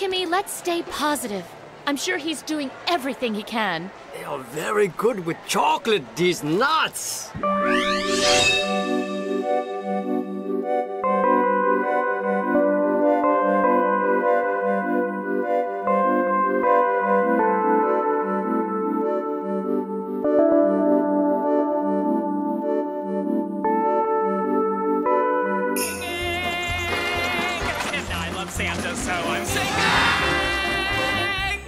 Kimmy, let's stay positive. I'm sure he's doing everything he can. They are very good with chocolate, these nuts! Santa, so I'm singing!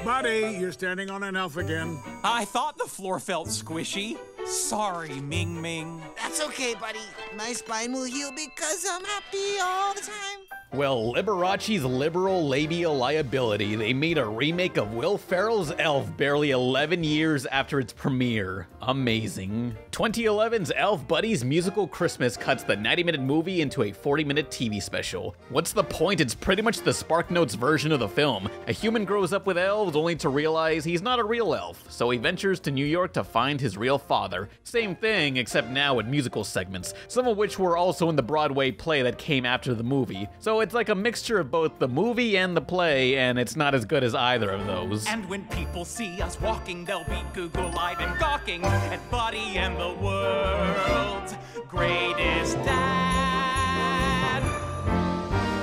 Buddy, you're standing on an elf again. I thought the floor felt squishy. Sorry, Ming Ming. That's okay, buddy. My spine will heal because I'm happy all the time. Well, Liberace's liberal labial liability, they made a remake of Will Ferrell's Elf barely 11 years after its premiere. Amazing. 2011's Elf Buddy's Musical Christmas cuts the 90-minute movie into a 40-minute TV special. What's the point? It's pretty much the SparkNotes version of the film. A human grows up with elves only to realize he's not a real elf, so he ventures to New York to find his real father. Same thing, except now with musical segments, some of which were also in the Broadway play that came after the movie. So it's like a mixture of both the movie and the play, and it's not as good as either of those. And when people see us walking, they'll be Google-eyed and gawking at Buddy and the world's greatest dad.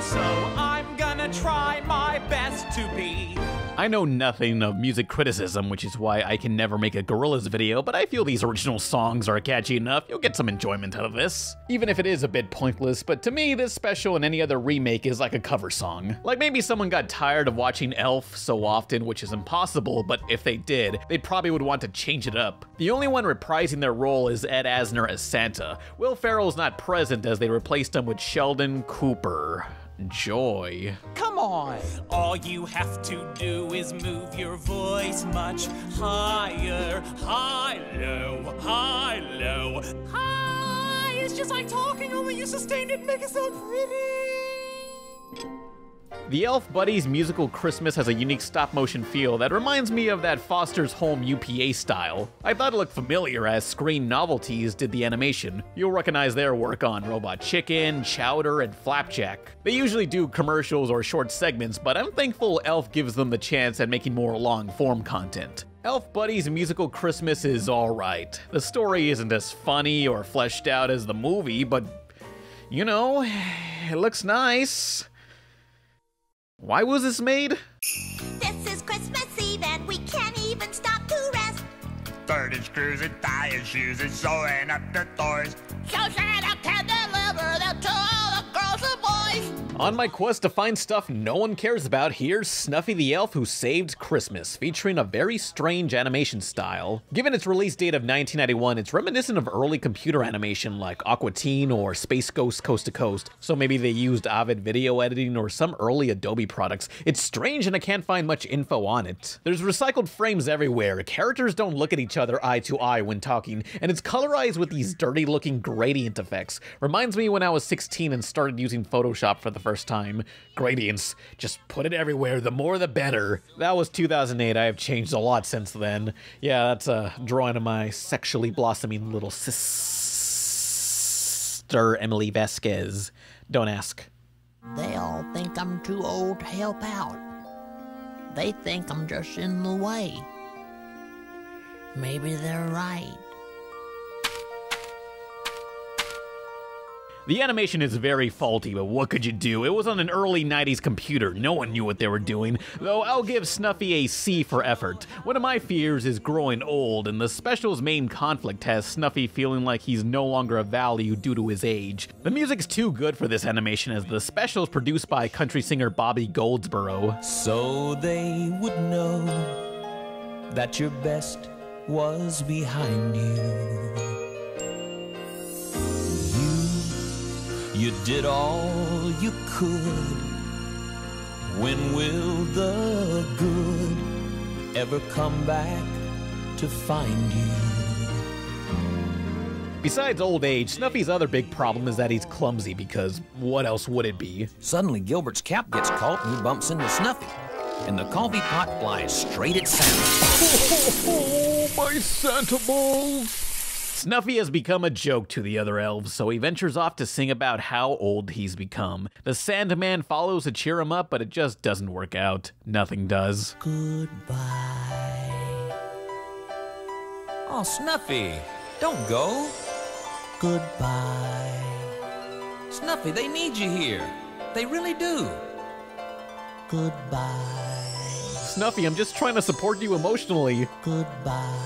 So I'm gonna try my best to be. I know nothing of music criticism, which is why I can never make a Gorillaz video, but I feel these original songs are catchy enough. You'll get some enjoyment out of this. Even if it is a bit pointless, but to me, this special and any other remake is like a cover song. Like maybe someone got tired of watching Elf so often, which is impossible, but if they did, they probably would want to change it up. The only one reprising their role is Ed Asner as Santa. Will Ferrell's not present as they replaced him with Sheldon Cooper. Joy. Come on! All you have to do is move your voice much higher. High, low, high, low. High! It's just like talking, only you sustained it, make it so pretty. The Elf Buddy's Musical Christmas has a unique stop-motion feel that reminds me of that Foster's Home UPA style. I thought it looked familiar as Screen Novelties did the animation. You'll recognize their work on Robot Chicken, Chowder, and Flapjack. They usually do commercials or short segments, but I'm thankful Elf gives them the chance at making more long-form content. Elf Buddy's Musical Christmas is alright. The story isn't as funny or fleshed out as the movie, but, you know, it looks nice. Why was this made? This is Christmas Eve and we can't even stop to rest. Burning screws and tying shoes and sewing up the doors. So Santa can deliver them to all the girls and boys. On my quest to find stuff no one cares about, here's Snuffy the Elf Who Saved Christmas, featuring a very strange animation style. Given its release date of 1991, it's reminiscent of early computer animation like Aqua Teen or Space Ghost Coast to Coast, so maybe they used Avid video editing or some early Adobe products. It's strange and I can't find much info on it. There's recycled frames everywhere, characters don't look at each other eye to eye when talking, and it's colorized with these dirty looking gradient effects. Reminds me when I was 16 and started using Photoshop for the first time. Gradients, just put it everywhere, the more the better. That was 2008, I have changed a lot since then. Yeah, that's a drawing of my sexually blossoming little sister, Emily Vasquez. Don't ask. They all think I'm too old to help out. They think I'm just in the way. Maybe they're right. The animation is very faulty, but what could you do? It was on an early 90s computer. No one knew what they were doing. Though I'll give Snuffy a C for effort. One of my fears is growing old, and the special's main conflict has Snuffy feeling like he's no longer of value due to his age. The music's too good for this animation, as the special is produced by country singer Bobby Goldsboro. So they would know that your best was behind you. You did all you could. When will the good ever come back to find you? Besides old age, Snuffy's other big problem is that he's clumsy, because what else would it be? Suddenly Gilbert's cap gets caught and he bumps into Snuffy, and the coffee pot flies straight at Santa. Oh, my Santa balls! Snuffy has become a joke to the other elves, so he ventures off to sing about how old he's become. The Sandman follows to cheer him up, but it just doesn't work out. Nothing does. Goodbye. Oh, Snuffy, don't go. Goodbye. Snuffy, they need you here. They really do. Goodbye. Snuffy, I'm just trying to support you emotionally. Goodbye.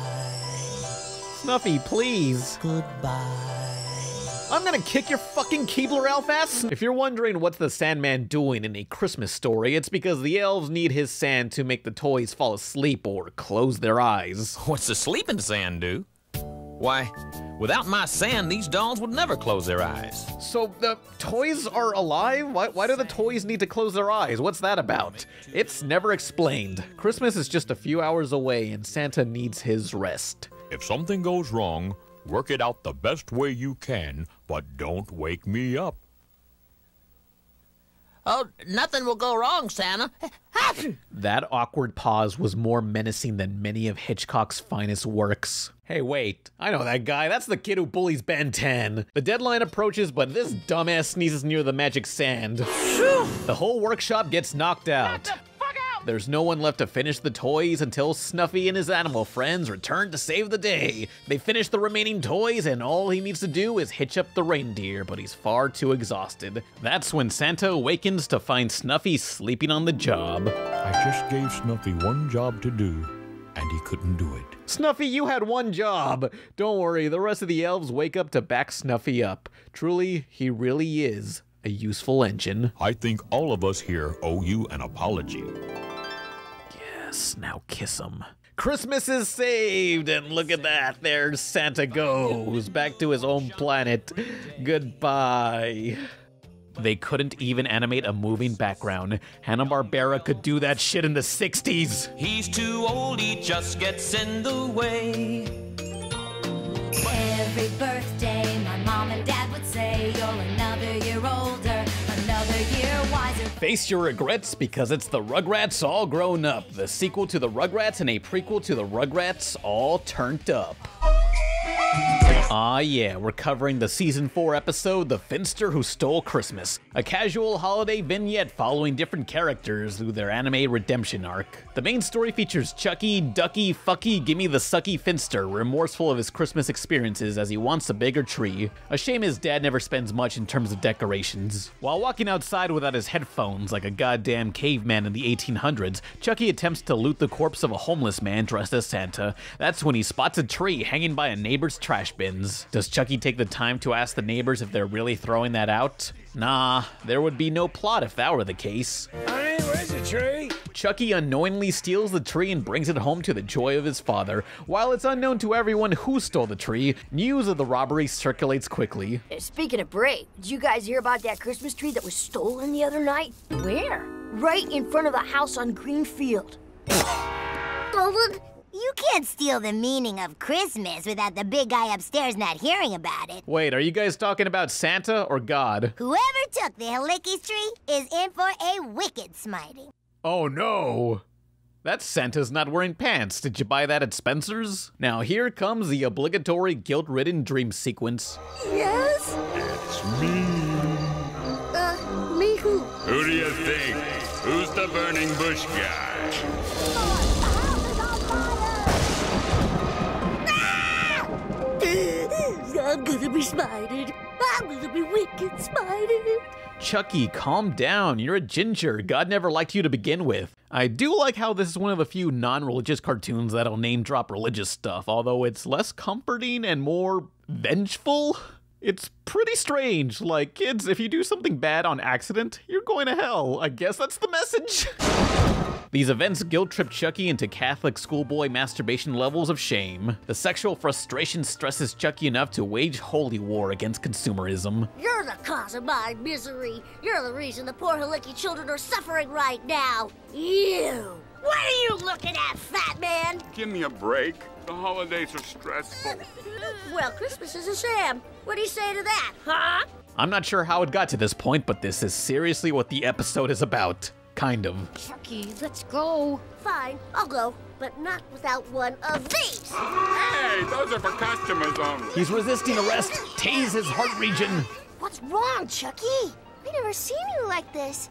Snuffy, please. Goodbye. I'm gonna kick your fucking Keebler elf ass! If you're wondering what's the Sandman doing in A Christmas Story, it's because the elves need his sand to make the toys fall asleep or close their eyes. What's the sleeping sand do? Why, without my sand, these dolls would never close their eyes. So the toys are alive? Why do the toys need to close their eyes? What's that about? It's never explained. Christmas is just a few hours away and Santa needs his rest. If something goes wrong, work it out the best way you can, but don't wake me up. Oh, nothing will go wrong, Santa. That awkward pause was more menacing than many of Hitchcock's finest works. Hey, wait, I know that guy. That's the kid who bullies Ben 10. The deadline approaches, but this dumbass sneezes near the magic sand. The whole workshop gets knocked out. There's no one left to finish the toys until Snuffy and his animal friends return to save the day. They finish the remaining toys and all he needs to do is hitch up the reindeer, but he's far too exhausted. That's when Santa awakens to find Snuffy sleeping on the job. I just gave Snuffy one job to do, and he couldn't do it. Snuffy, you had one job. Don't worry, the rest of the elves wake up to back Snuffy up. Truly, he really is a useful engine. I think all of us here owe you an apology. Now kiss him. Christmas is saved, and look at that, there Santa goes, back to his home planet. Goodbye. They couldn't even animate a moving background. Hanna-Barbera could do that shit in the 60s. He's too old, he just gets in the way. Every birthday, my mom and dad would say, you're another year older, another year wiser. Face your regrets because it's the Rugrats all grown up. The sequel to the Rugrats and a prequel to the Rugrats all turned up. Ah yeah, we're covering the Season 4 episode, The Finster Who Stole Christmas, a casual holiday vignette following different characters through their anime redemption arc. The main story features Chucky, Ducky, Fucky, Gimme the Sucky Finster, remorseful of his Christmas experiences as he wants a bigger tree. A shame his dad never spends much in terms of decorations. While walking outside without his headphones like a goddamn caveman in the 1800s, Chucky attempts to loot the corpse of a homeless man dressed as Santa. That's when he spots a tree hanging by a neighbor's trash bins. Does Chucky take the time to ask the neighbors if they're really throwing that out? Nah, there would be no plot if that were the case. Honey, where's the tree? Chucky unknowingly steals the tree and brings it home to the joy of his father. While it's unknown to everyone who stole the tree, news of the robbery circulates quickly. Speaking of brave, did you guys hear about that Christmas tree that was stolen the other night? Where? Right in front of the house on Greenfield. Stolen? You can't steal the meaning of Christmas without the big guy upstairs not hearing about it. Wait, are you guys talking about Santa or God? Whoever took the Halicki's tree is in for a wicked smiting. Oh no! That Santa's not wearing pants. Did you buy that at Spencer's? Now here comes the obligatory guilt-ridden dream sequence. Yes? It's me. Me who? Who do you think? Who's the burning bush guy? I'm gonna be smited. I'm gonna be wicked smited. Chucky, calm down. You're a ginger. God never liked you to begin with. I do like how this is one of the few non-religious cartoons that'll name drop religious stuff, although it's less comforting and more vengeful. It's pretty strange. Like, kids, if you do something bad on accident, you're going to hell. I guess that's the message. These events guilt-trip Chucky into Catholic schoolboy masturbation levels of shame. The sexual frustration stresses Chucky enough to wage holy war against consumerism. You're the cause of my misery. You're the reason the poor Halicki children are suffering right now. You! What are you looking at, fat man? Give me a break. The holidays are stressful. Well, Christmas is a sham. What do you say to that, huh? I'm not sure how it got to this point, but this is seriously what the episode is about. Kind of. Chucky, let's go. Fine, I'll go, but not without one of these. Hey, those are for customers only. He's resisting arrest. Tase his heart region. What's wrong, Chucky? I've never seen you like this.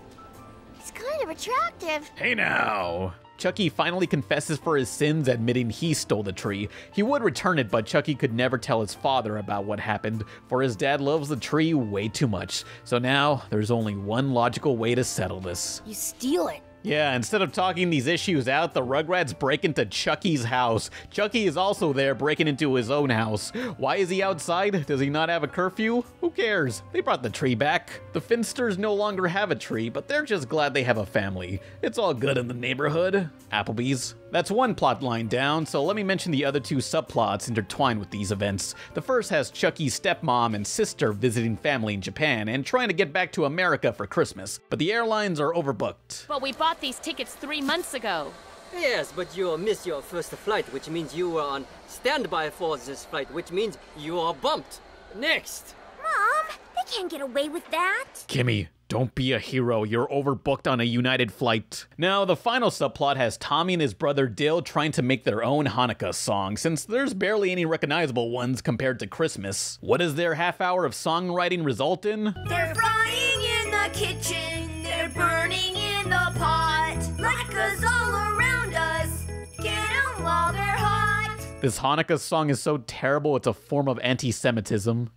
It's kind of attractive. Hey now. Chucky finally confesses for his sins, admitting he stole the tree. He would return it, but Chucky could never tell his father about what happened, for his dad loves the tree way too much. So now, there's only one logical way to settle this. You steal it. Yeah, instead of talking these issues out, the Rugrats break into Chucky's house. Chucky is also there, breaking into his own house. Why is he outside? Does he not have a curfew? Who cares? They brought the tree back. The Finsters no longer have a tree, but they're just glad they have a family. It's all good in the neighborhood. Applebee's. That's one plot line down, so let me mention the other two subplots intertwined with these events. The first has Chucky's stepmom and sister visiting family in Japan and trying to get back to America for Christmas, but the airlines are overbooked. But we bought these tickets 3 months ago. Yes, but you missed your first flight, which means you were on standby for this flight, which means you are bumped. Next! Mom, they can't get away with that. Kimmy, don't be a hero. You're overbooked on a United flight. Now, the final subplot has Tommy and his brother Dill trying to make their own Hanukkah song, since there's barely any recognizable ones compared to Christmas. What does their half hour of songwriting result in? They're frying in the kitchen, they're burning in the pot. Like all around us, get 'em while they're hot. This Hanukkah song is so terrible, it's a form of anti-Semitism.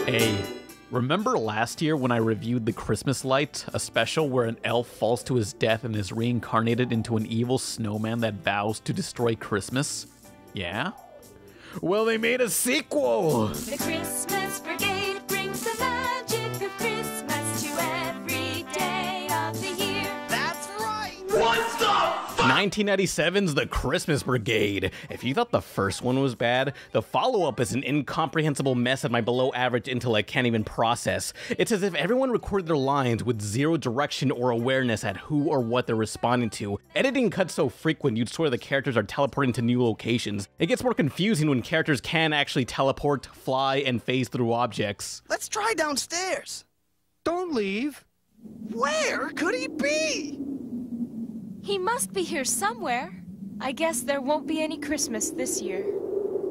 Hey, remember last year when I reviewed The Christmas Light, a special where an elf falls to his death and is reincarnated into an evil snowman that vows to destroy Christmas? Yeah? Well, they made a sequel! The Christmas Brigade brings the magic of Christmas to every day of the year. That's right! What the 1997's The Christmas Brigade. If you thought the first one was bad, the follow-up is an incomprehensible mess that my below-average intellect can't even process. It's as if everyone recorded their lines with zero direction or awareness at who or what they're responding to. Editing cuts so frequent you'd swear the characters are teleporting to new locations. It gets more confusing when characters can actually teleport, fly, and phase through objects. Let's try downstairs. Don't leave. Where could he be? He must be here somewhere. I guess there won't be any Christmas this year.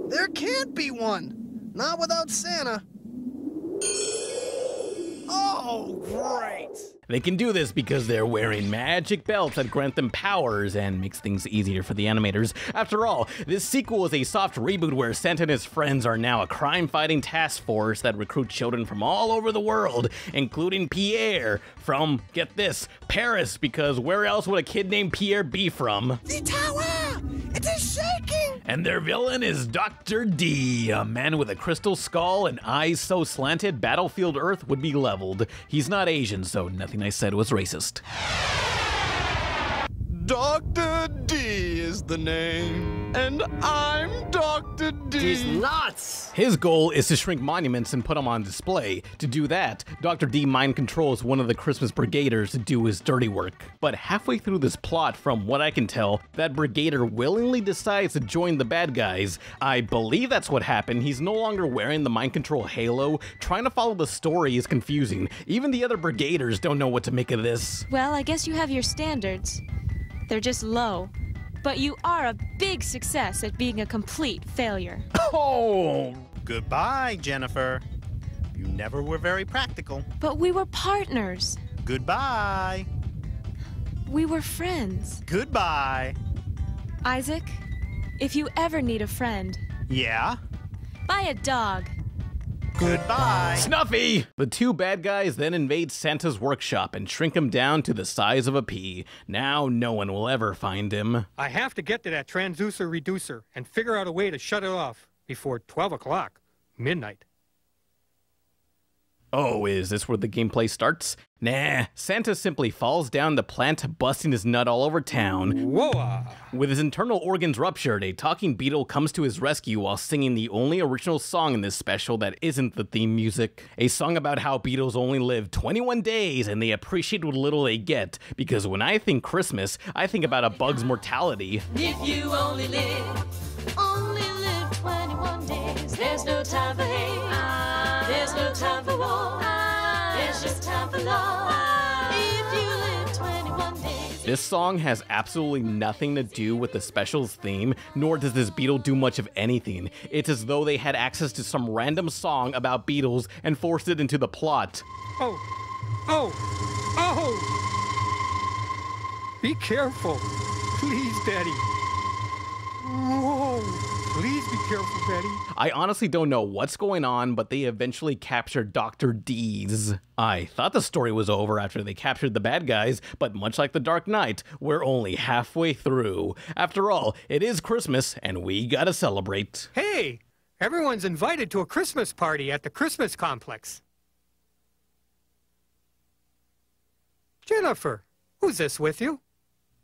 There can't be one. Not without Santa. Oh, great! They can do this because they're wearing magic belts that grant them powers and makes things easier for the animators. After all, this sequel is a soft reboot where Santa and his friends are now a crime-fighting task force that recruit children from all over the world, including Pierre from, get this, Paris, because where else would a kid named Pierre be from? The tower! It is shaking! And their villain is Dr. D, a man with a crystal skull and eyes so slanted Battlefield Earth would be leveled. He's not Asian, so nothing I said was racist. Dr. D is the name, and I'm Dr. D. He's nuts! His goal is to shrink monuments and put them on display. To do that, Dr. D mind controls one of the Christmas Brigaders to do his dirty work. But halfway through this plot, from what I can tell, that Brigader willingly decides to join the bad guys. I believe that's what happened. He's no longer wearing the mind control halo. Trying to follow the story is confusing. Even the other Brigaders don't know what to make of this. Well, I guess you have your standards. They're just low. But you are a big success at being a complete failure. Oh! Goodbye, Jennifer. You never were very practical. But we were partners. Goodbye. We were friends. Goodbye. Isaac, if you ever need a friend... Yeah? Buy a dog. Goodbye. Snuffy! The two bad guys then invade Santa's workshop and shrink him down to the size of a pea. Now no one will ever find him. I have to get to that transducer reducer and figure out a way to shut it off before 12 o'clock, midnight. Oh, is this where the gameplay starts? Nah, Santa simply falls down the plant, busting his nut all over town. Whoa! With his internal organs ruptured, a talking beetle comes to his rescue while singing the only original song in this special that isn't the theme music. A song about how beetles only live 21 days and they appreciate what little they get. Because when I think Christmas, I think about a bug's mortality. If you only live 21 days, there's no time for hate, there's no time for war, there's just time for love. If you live 21 days. This song has absolutely nothing to do with the special's theme, nor does this beetle do much of anything. It's as though they had access to some random song about beetles and forced it into the plot. Oh! Be careful. Please, Daddy. Whoa! Please be careful, Betty. I honestly don't know what's going on, but they eventually captured Dr. D's. I thought the story was over after they captured the bad guys, but much like The Dark Knight, we're only halfway through. After all, it is Christmas, and we gotta celebrate. Hey! Everyone's invited to a Christmas party at the Christmas complex. Jennifer, who's this with you?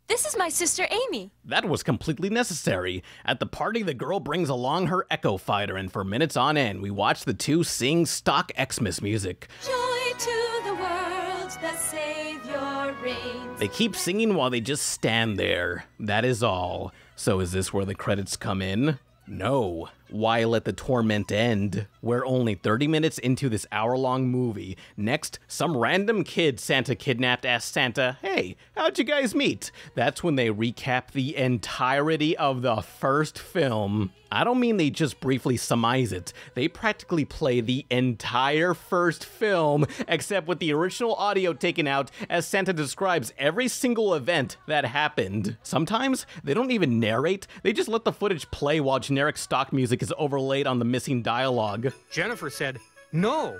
This is my sister Amy. That was completely necessary. At the party, the girl brings along her Echo Fighter, and for minutes on end, we watch the two sing stock Xmas music. Joy to the world, the Savior reigns. They keep singing while they just stand there. That is all. So is this where the credits come in? No. Why let the torment end? We're only 30 minutes into this hour-long movie. Next, some random kid Santa kidnapped asks Santa, "Hey, how'd you guys meet?" That's when they recap the entirety of the first film. I don't mean they just briefly surmise it. They practically play the entire first film, except with the original audio taken out as Santa describes every single event that happened. Sometimes, they don't even narrate, they just let the footage play while generic stock music is overlaid on the missing dialogue. Jennifer said, no,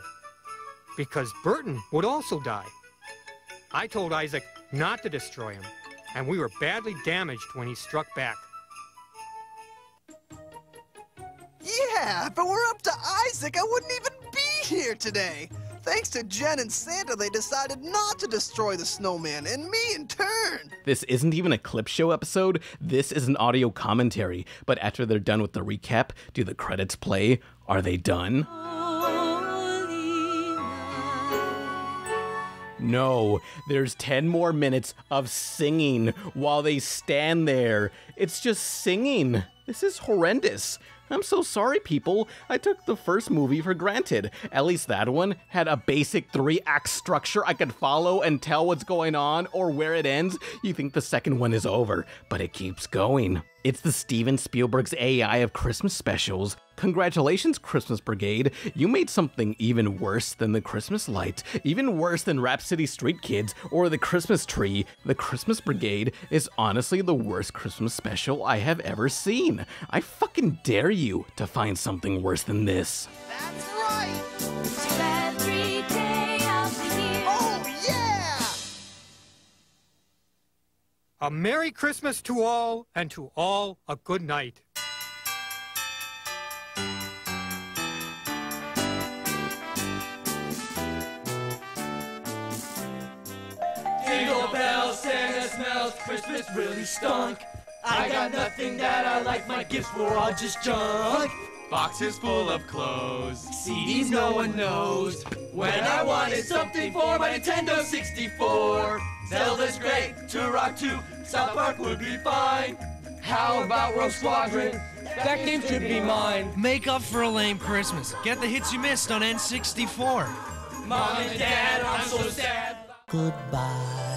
because Burton would also die. I told Isaac not to destroy him, and we were badly damaged when he struck back. Yeah, if it were up to Isaac, I wouldn't even be here today. Thanks to Jen and Santa, they decided not to destroy the snowman, and me in turn. This isn't even a clip show episode, this is an audio commentary. But after they're done with the recap, do the credits play? Are they done? No, there's 10 more minutes of singing while they stand there. It's just singing. This is horrendous. I'm so sorry, people. I took the first movie for granted. At least that one had a basic 3-act structure I could follow and tell what's going on or where it ends. You think the second one is over, but it keeps going. It's the Steven Spielberg's AI of Christmas specials. Congratulations, Christmas Brigade. You made something even worse than the Christmas light, even worse than Rhapsody Street Kids or the Christmas tree. The Christmas Brigade is honestly the worst Christmas special I have ever seen. I fucking dare you to find something worse than this. That's right. Every day of the year. Oh, yeah! A Merry Christmas to all, and to all a good night. Jingle bells, Santa smells, Christmas really stunk. I got nothing that I like, my gifts were all just junk. Boxes full of clothes, CDs no one knows. When I wanted something for my Nintendo 64. Zelda's great, Turok 2, South Park would be fine. How about Rogue Squadron? That game should be mine. Make up for a lame Christmas. Get the hits you missed on N64. Mom and Dad, I'm so sad. Goodbye.